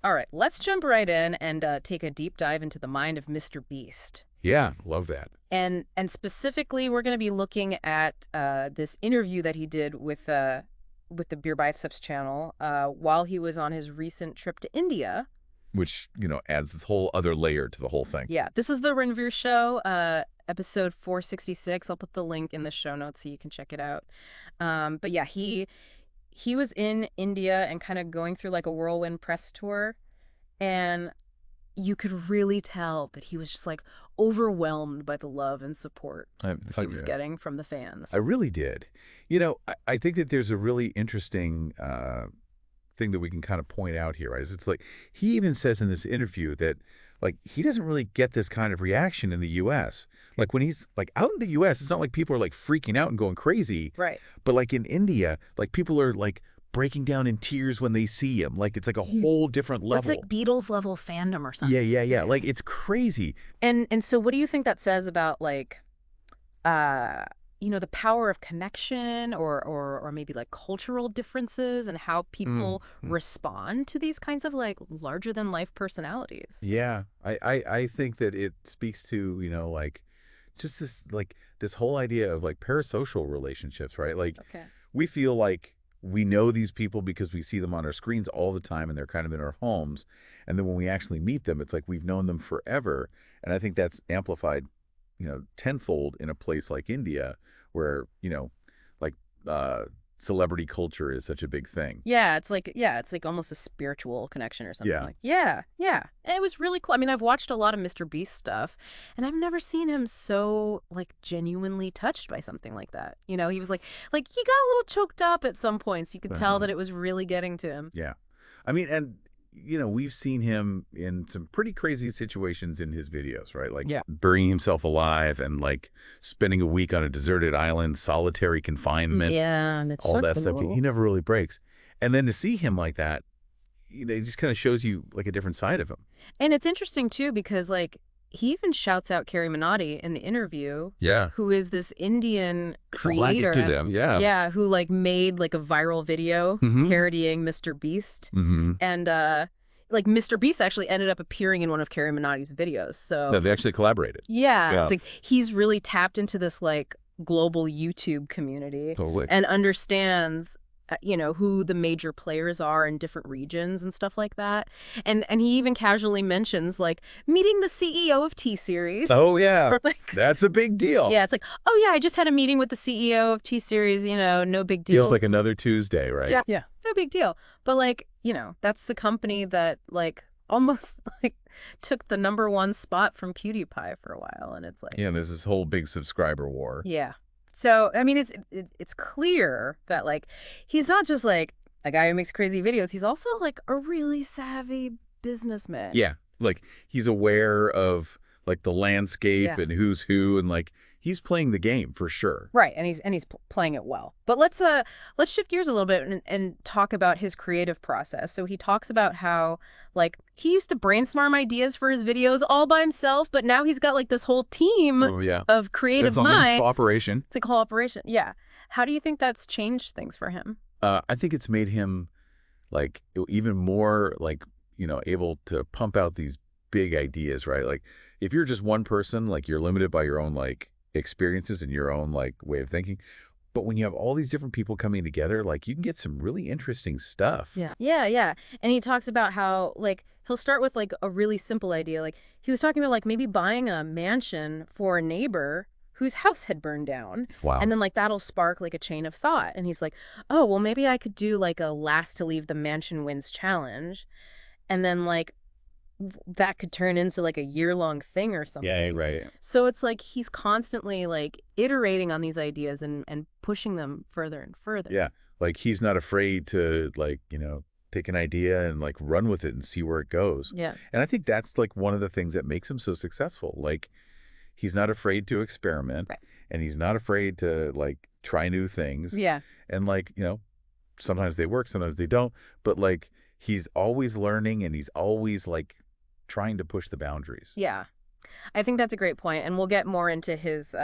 All right, let's jump right in and take a deep dive into the mind of Mr. Beast. Yeah, love that. And specifically, we're going to be looking at this interview that he did with the Beer Biceps channel while he was on his recent trip to India. Which, adds this whole other layer to the whole thing. Yeah, this is the Renvir Show, episode 466. I'll put the link in the show notes so you can check it out. But yeah, he was in India and kind of going through like a whirlwind press tour, and you could really tell that he was just like overwhelmed by the love and support he was getting from the fans. I really did. I think that there's a really interesting thing that we can kind of point out here, right? It's like he even says in this interview that like he doesn't really get this kind of reaction in the U.S. Like when he's like out in the U.S., it's not like people are like freaking out and going crazy. Right. But like in India, like people are like breaking down in tears when they see him. Like it's like a whole different level. It's like Beatles level fandom or something. Yeah. Like it's crazy. And so what do you think that says about like the power of connection or maybe like cultural differences and how people respond to these kinds of like larger than life personalities? Yeah. I think that it speaks to, like just this whole idea of like parasocial relationships, right? Like we feel like we know these people because we see them on our screens all the time and they're kind of in our homes. And then when we actually meet them, it's like we've known them forever. And I think that's amplified, tenfold in a place like India where, like celebrity culture is such a big thing. Yeah, it's like almost a spiritual connection or something. Yeah. Like, yeah. And it was really cool. I mean, I've watched a lot of Mr. Beast stuff, and I've never seen him so like genuinely touched by something like that. He was like he got a little choked up at some points. You could tell that it was really getting to him. Yeah. I mean, and we've seen him in some pretty crazy situations in his videos, right? Like burying himself alive and like spending a week on a deserted island, solitary confinement. Yeah, and it's all that stuff. He never really breaks. And then to see him like that, it just kind of shows you like a different side of him. And it's interesting too because like he even shouts out Carrie Minotti in the interview. Yeah. Who is this Indian creator. To them, yeah. Yeah, who like made like a viral video parodying Mr. Beast. And like Mr. Beast actually ended up appearing in one of Carrie Minotti's videos. So no, they actually collaborated. Yeah. It's like he's really tapped into this like global YouTube community. Totally. And understands who the major players are in different regions and stuff like that. And he even casually mentions like meeting the CEO of T-Series. Oh yeah. Or, like, that's a big deal. Yeah, it's like, oh yeah, I just had a meeting with the CEO of T-Series, no big deal. Feels like another Tuesday, right? Yeah. No big deal. But like, that's the company that like almost like took the #1 spot from PewDiePie for a while, and it's like there's this whole big subscriber war. Yeah. So, I mean, it's clear that, like, he's not just, like, a guy who makes crazy videos. He's also, like, a really savvy businessman. Yeah. Like, he's aware of, like, the landscape and who's who, and, like, he's playing the game for sure. Right, and he's playing it well. But let's shift gears a little bit and talk about his creative process. So he talks about how like he used to brainstorm ideas for his videos all by himself, but now he's got like this whole team of creative minds. Cooperation. It's a cooperation. Yeah. How do you think that's changed things for him? I think it's made him like even more like able to pump out these big ideas, right? Like if you're just one person, like you're limited by your own like experiences and your own like way of thinking, but when you have all these different people coming together, like you can get some really interesting stuff. Yeah. And he talks about how like he'll start with like a really simple idea. Like he was talking about like maybe buying a mansion for a neighbor whose house had burned down. Wow. And then like that'll spark like a chain of thought, and he's like, oh well, maybe I could do like a last to leave the mansion wins challenge, and then like that could turn into like a year-long thing or something. Yeah, right. So it's like he's constantly like iterating on these ideas and pushing them further and further. Yeah, like he's not afraid to like, take an idea and like run with it and see where it goes. Yeah. And I think that's like one of the things that makes him so successful. Like he's not afraid to experiment, right, and he's not afraid to like try new things. Yeah. And like, sometimes they work, sometimes they don't, but like he's always learning and he's always like trying to push the boundaries. Yeah. I think that's a great point, and we'll get more into his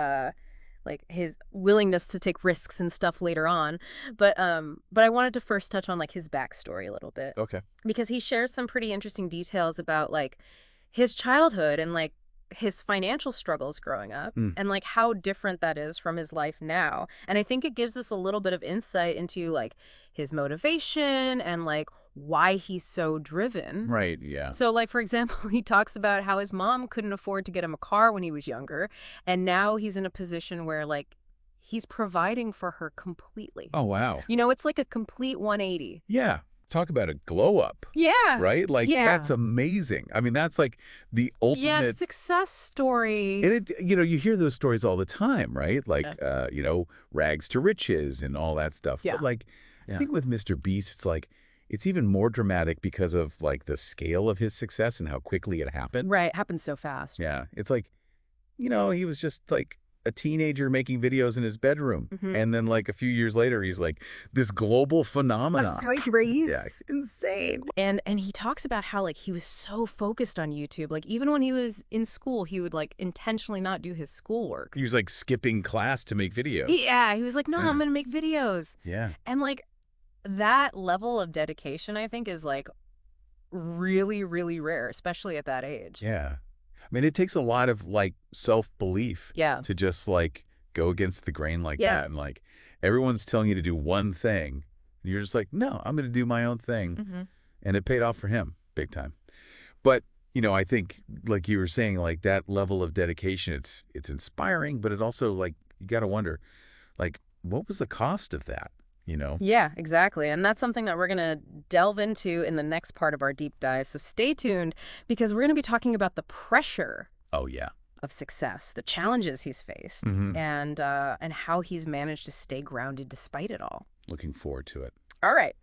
like his willingness to take risks and stuff later on. But I wanted to first touch on like his backstory a little bit Okay. because he shares some pretty interesting details about like his childhood and like his financial struggles growing up Mm. and like how different that is from his life now. And I think it gives us a little bit of insight into like his motivation and like why he's so driven. Right, yeah. So like for example, he talks about how his mom couldn't afford to get him a car when he was younger, and now he's in a position where like he's providing for her completely. Oh, wow. You know, it's like a complete 180. Yeah. Talk about a glow up, Yeah. right? Like, Yeah. that's amazing. I mean, that's like the Yeah, ultimate success story. And you hear those stories all the time, right? Like, Yeah. rags to riches and all that stuff. Yeah. But like, I Yeah. think with Mr. Beast, it's like, it's even more dramatic because of like the scale of his success and how quickly it happened. Right, happens so fast. Yeah. It's like, he was just like a teenager making videos in his bedroom. Mhm. And then like a few years later, he's like this global phenomenon. Yeah, it's insane. And he talks about how like he was so focused on YouTube. Like even when he was in school, he would like intentionally not do his schoolwork. He was like skipping class to make videos. Yeah, he was like, "No, Yeah. I'm going to make videos." Yeah. And like that level of dedication, I think, is like really, really rare, especially at that age. Yeah. I mean, it takes a lot of like self-belief Yeah. to just like go against the grain like Yeah. that. And like everyone's telling you to do one thing. And you're just like, no, I'm going to do my own thing. Mhm. And it paid off for him big time. But, I think like you were saying, like that level of dedication, it's inspiring, but it also like, you got to wonder, like, what was the cost of that? Yeah, exactly. And that's something that we're going to delve into in the next part of our deep dive. So stay tuned because we're going to be talking about the pressure Oh, yeah. of success, the challenges he's faced, Mhm. and how he's managed to stay grounded despite it all. Looking forward to it. All right.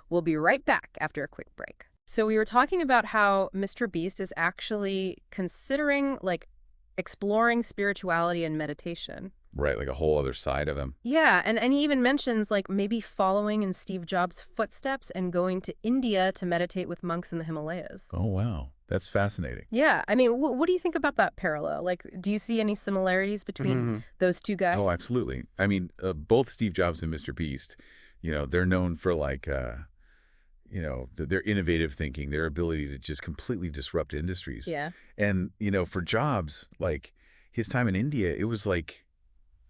We'll be right back after a quick break. So we were talking about how Mr. Beast is actually considering like exploring spirituality and meditation. Right. Like a whole other side of him. Yeah, and he even mentions like maybe following in Steve Jobs' footsteps and going to India to meditate with monks in the Himalayas. Oh, wow. That's fascinating. Yeah, I mean, what do you think about that parallel? Like, do you see any similarities between those two guys? Oh, absolutely. I mean, both Steve Jobs and Mr. Beast, they're known for like, their innovative thinking, their ability to just completely disrupt industries. Yeah. And, for Jobs, like his time in India, it was like,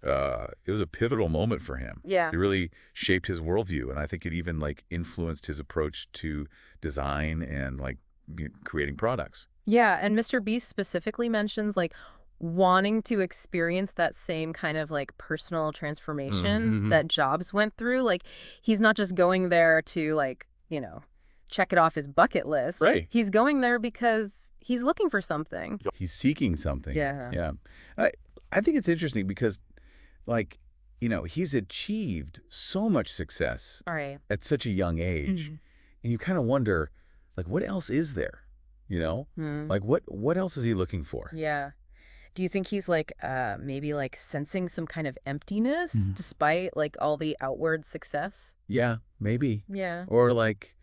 it was a pivotal moment for him. Yeah. It really shaped his worldview. And I think it even like influenced his approach to design and like creating products. Yeah, and Mr. Beast specifically mentions like wanting to experience that same kind of like personal transformation that Jobs went through. Like he's not just going there to like, check it off his bucket list. Right. He's going there because he's looking for something. He's seeking something. Yeah. Yeah. I think it's interesting because like, he's achieved so much success All right. at such a young age. Mhm. And you kind of wonder, like, what else is there? Like what else is he looking for? Yeah. Do you think he's like maybe like sensing some kind of emptiness despite like all the outward success? Yeah, maybe. Yeah. Or like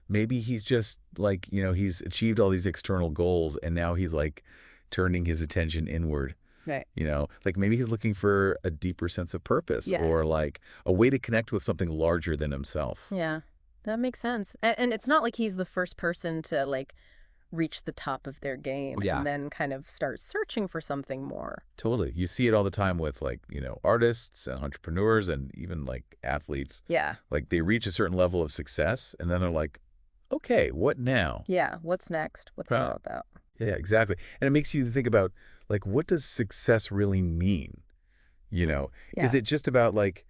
maybe he's just like, he's achieved all these external goals and now he's like turning his attention inward. Right. Like maybe he's looking for a deeper sense of purpose Yeah. or like a way to connect with something larger than himself. Yeah. That makes sense. And it's not like he's the first person to like reach the top of their game Yeah. and then kind of start searching for something more. Totally. You see it all the time with like, artists and entrepreneurs and even like athletes. Yeah. Like they reach a certain level of success and then they're like, okay, what now? Yeah. What's next? What's it all about? Yeah, exactly. And it makes you think about like, what does success really mean? Yeah. Is it just about like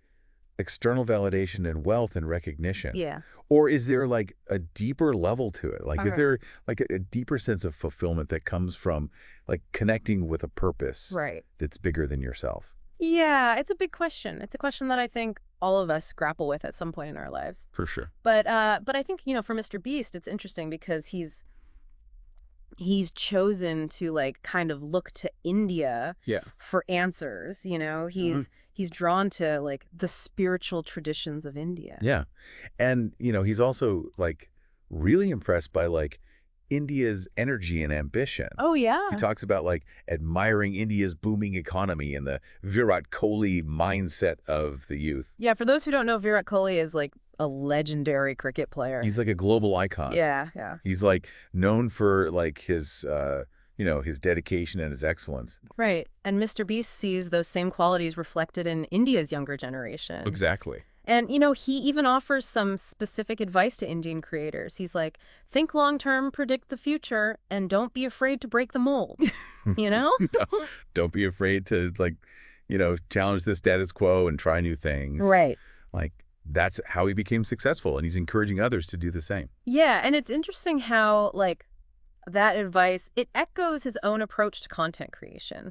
external validation and wealth and recognition? Yeah. Or is there like a deeper level to it? Like, All is right. there like a deeper sense of fulfillment that comes from like connecting with a purpose Right. that's bigger than yourself? Yeah. It's a big question. It's a question that I think all of us grapple with at some point in our lives. For sure. But I think, for Mr. Beast, it's interesting because he's chosen to like kind of look to India Yeah. for answers. He's drawn to like the spiritual traditions of India. Yeah. And, he's also like really impressed by like India's energy and ambition. Oh, He yeah. talks about like admiring India's booming economy and the Virat Kohli mindset of the youth. Yeah, for those who don't know, Virat Kohli is like a legendary cricket player. He's like a global icon. Yeah, yeah. He's like known for like his, his dedication and his excellence. Right. And Mr. Beast sees those same qualities reflected in India's younger generation. Exactly. And, he even offers some specific advice to Indian creators. He's like, think long term, predict the future, and don't be afraid to break the mold. You know? No, don't be afraid to challenge the status quo and try new things. Right. Like that's how he became successful, and he's encouraging others to do the same. Yeah, and it's interesting how, like, that advice, it echoes his own approach to content creation.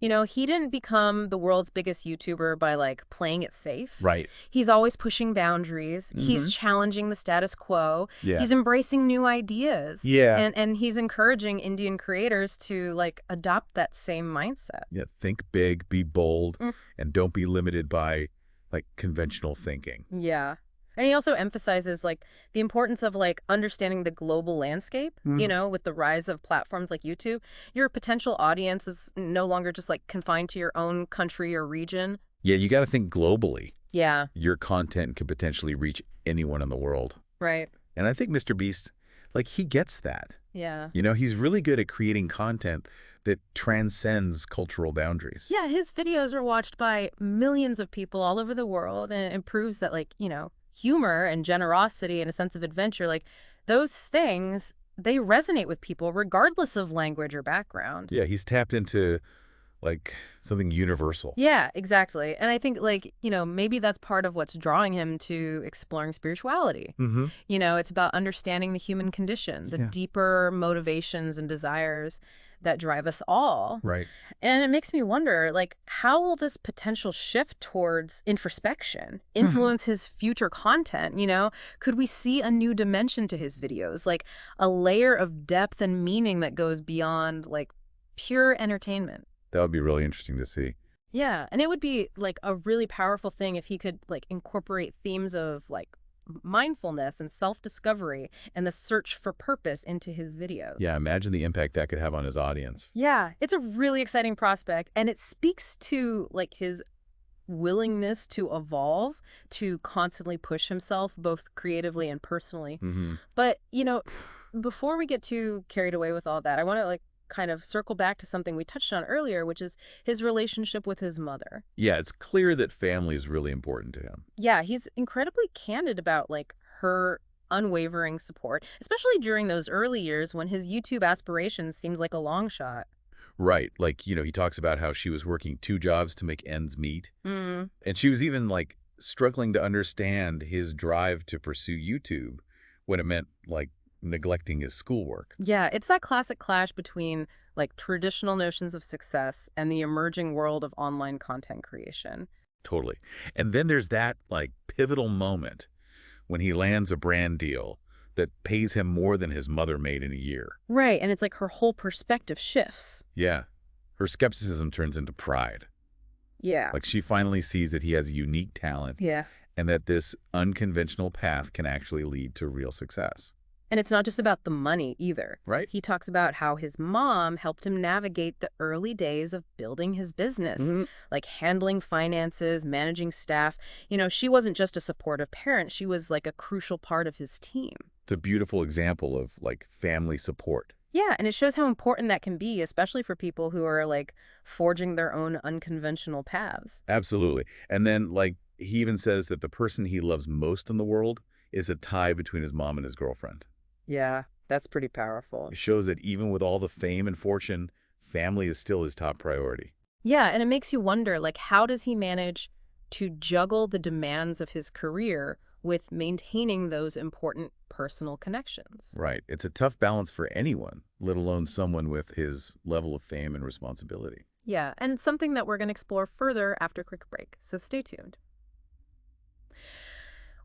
Mm-hmm. He didn't become the world's biggest YouTuber by, like, playing it safe. Right. He's always pushing boundaries. Mm-hmm. He's challenging the status quo. Yeah. He's embracing new ideas. Yeah. And he's encouraging Indian creators to, like, adopt that same mindset. Yeah. Think big, be bold, and don't be limited by, like, conventional thinking. Yeah. And he also emphasizes, like, the importance of, like, understanding the global landscape, with the rise of platforms like YouTube. Your potential audience is no longer just, like, confined to your own country or region. Yeah, you got to think globally. Yeah. Your content could potentially reach anyone in the world. Right. And I think Mr. Beast, like, he gets that. Yeah. He's really good at creating content that transcends cultural boundaries. Yeah, his videos are watched by millions of people all over the world, and it proves that, like, humor and generosity and a sense of adventure, like those things, they resonate with people regardless of language or background. Yeah, he's tapped into like something universal. Yeah, exactly. And I think like, maybe that's part of what's drawing him to exploring spirituality. Mm-hmm. It's about understanding the human condition, the deeper motivations and desires that drive us all. Right. And it makes me wonder, like, how will this potential shift towards introspection influence his future content? Could we see a new dimension to his videos, like a layer of depth and meaning that goes beyond, like, pure entertainment? That would be really interesting to see. Yeah, and it would be, like, a really powerful thing if he could, like, incorporate themes of, like, mindfulness and self-discovery and the search for purpose into his videos. Yeah, imagine the impact that could have on his audience. Yeah, it's a really exciting prospect, and it speaks to, like, his willingness to evolve, to constantly push himself both creatively and personally. Mm-hmm. But, before we get too carried away with all that, I want to, like, kind of circle back to something we touched on earlier, which is his relationship with his mother. Yeah, it's clear that family is really important to him. Yeah, he's incredibly candid about, like, her unwavering support, especially during those early years when his YouTube aspirations seemed like a long shot. Right. Like, he talks about how she was working 2 jobs to make ends meet. Mm. And she was even, like, struggling to understand his drive to pursue YouTube when it meant, like, neglecting his schoolwork. Yeah, it's that classic clash between, like, traditional notions of success and the emerging world of online content creation. Totally. And then there's that, like, pivotal moment when he lands a brand deal that pays him more than his mother made in a year. Right, and it's like her whole perspective shifts. Yeah. Her skepticism turns into pride. Yeah. Like, she finally sees that he has unique talent. Yeah. And that this unconventional path can actually lead to real success. And it's not just about the money either. Right. He talks about how his mom helped him navigate the early days of building his business, like handling finances, managing staff. She wasn't just a supportive parent. She was like a crucial part of his team. It's a beautiful example of like family support. Yeah, and it shows how important that can be, especially for people who are like forging their own unconventional paths. Absolutely. And then like he even says that the person he loves most in the world is a tie between his mom and his girlfriend. Yeah, that's pretty powerful. It shows that even with all the fame and fortune, family is still his top priority. Yeah, and it makes you wonder, like, how does he manage to juggle the demands of his career with maintaining those important personal connections? Right. It's a tough balance for anyone, let alone someone with his level of fame and responsibility. Yeah, and something that we're going to explore further after a quick break, so stay tuned.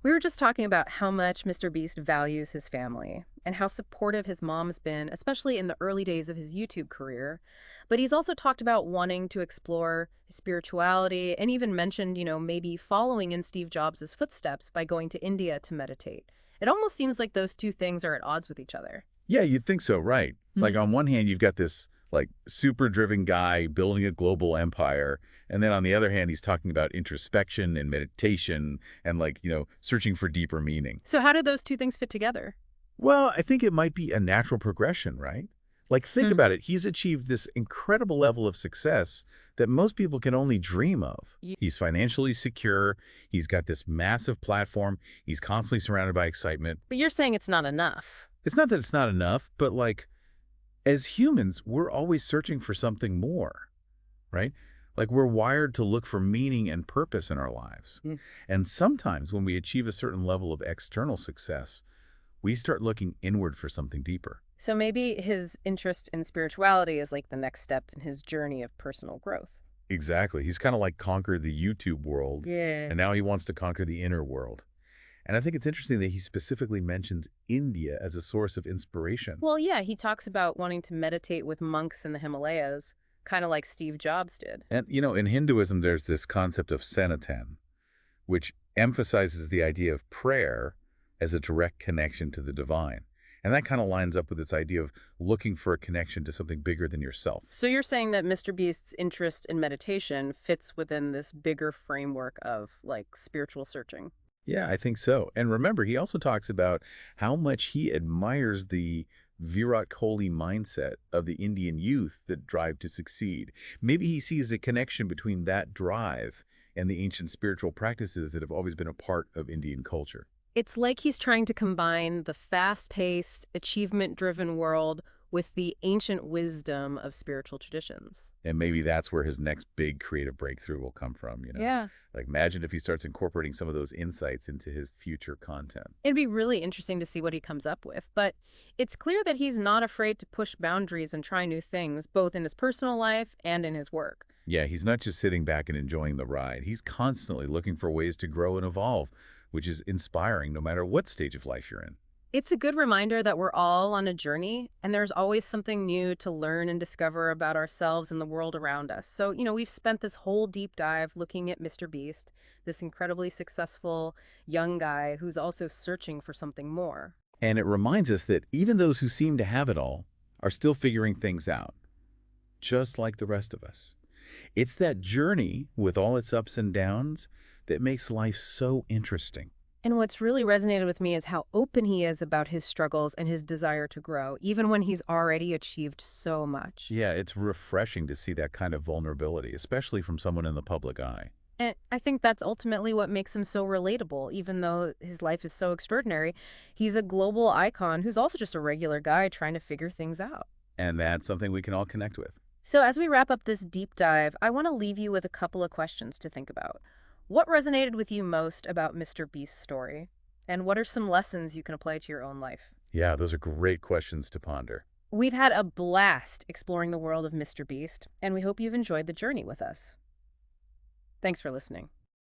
We were just talking about how much Mr. Beast values his family and how supportive his mom's been, especially in the early days of his YouTube career. But he's also talked about wanting to explore his spirituality and even mentioned, maybe following in Steve Jobs' footsteps by going to India to meditate. It almost seems like those two things are at odds with each other. Yeah, you'd think so, right. Like on one hand, you've got this like super driven guy building a global empire. And then on the other hand, he's talking about introspection and meditation and like, searching for deeper meaning. So how do those two things fit together? Well, I think it might be a natural progression, right? Like, think Hmm. about it. He's achieved this incredible level of success that most people can only dream of. Ye- He's financially secure. He's got this massive platform. He's constantly surrounded by excitement. But you're saying it's not enough. It's not that it's not enough, but like, as humans, we're always searching for something more, right? Like, we're wired to look for meaning and purpose in our lives. Mm. And sometimes when we achieve a certain level of external success, we start looking inward for something deeper. So maybe his interest in spirituality is like the next step in his journey of personal growth. Exactly. He's kind of like conquered the YouTube world, Yeah. and now he wants to conquer the inner world. And I think it's interesting that he specifically mentions India as a source of inspiration. Well, yeah, he talks about wanting to meditate with monks in the Himalayas, kind of like Steve Jobs did. And, in Hinduism, there's this concept of sanatan, which emphasizes the idea of prayer as a direct connection to the divine. And that kind of lines up with this idea of looking for a connection to something bigger than yourself. So you're saying that Mr. Beast's interest in meditation fits within this bigger framework of like spiritual searching. Yeah, I think so. And remember, he also talks about how much he admires the Virat Kohli mindset of the Indian youth that drive to succeed. Maybe he sees a connection between that drive and the ancient spiritual practices that have always been a part of Indian culture. It's like he's trying to combine the fast-paced, achievement-driven world with the ancient wisdom of spiritual traditions. And maybe that's where his next big creative breakthrough will come from. Yeah. Like, imagine if he starts incorporating some of those insights into his future content. It'd be really interesting to see what he comes up with, but it's clear that he's not afraid to push boundaries and try new things, both in his personal life and in his work. Yeah, he's not just sitting back and enjoying the ride. He's constantly looking for ways to grow and evolve, which is inspiring no matter what stage of life you're in. It's a good reminder that we're all on a journey, and there's always something new to learn and discover about ourselves and the world around us. So, we've spent this whole deep dive looking at Mr. Beast, this incredibly successful young guy who's also searching for something more. And it reminds us that even those who seem to have it all are still figuring things out, just like the rest of us. It's that journey with all its ups and downs that makes life so interesting. And what's really resonated with me is how open he is about his struggles and his desire to grow, even when he's already achieved so much. Yeah, it's refreshing to see that kind of vulnerability, especially from someone in the public eye. And I think that's ultimately what makes him so relatable, even though his life is so extraordinary. He's a global icon who's also just a regular guy trying to figure things out. And that's something we can all connect with. So as we wrap up this deep dive, I want to leave you with a couple of questions to think about. What resonated with you most about Mr. Beast's story? And what are some lessons you can apply to your own life? Yeah, those are great questions to ponder. We've had a blast exploring the world of Mr. Beast, and we hope you've enjoyed the journey with us. Thanks for listening.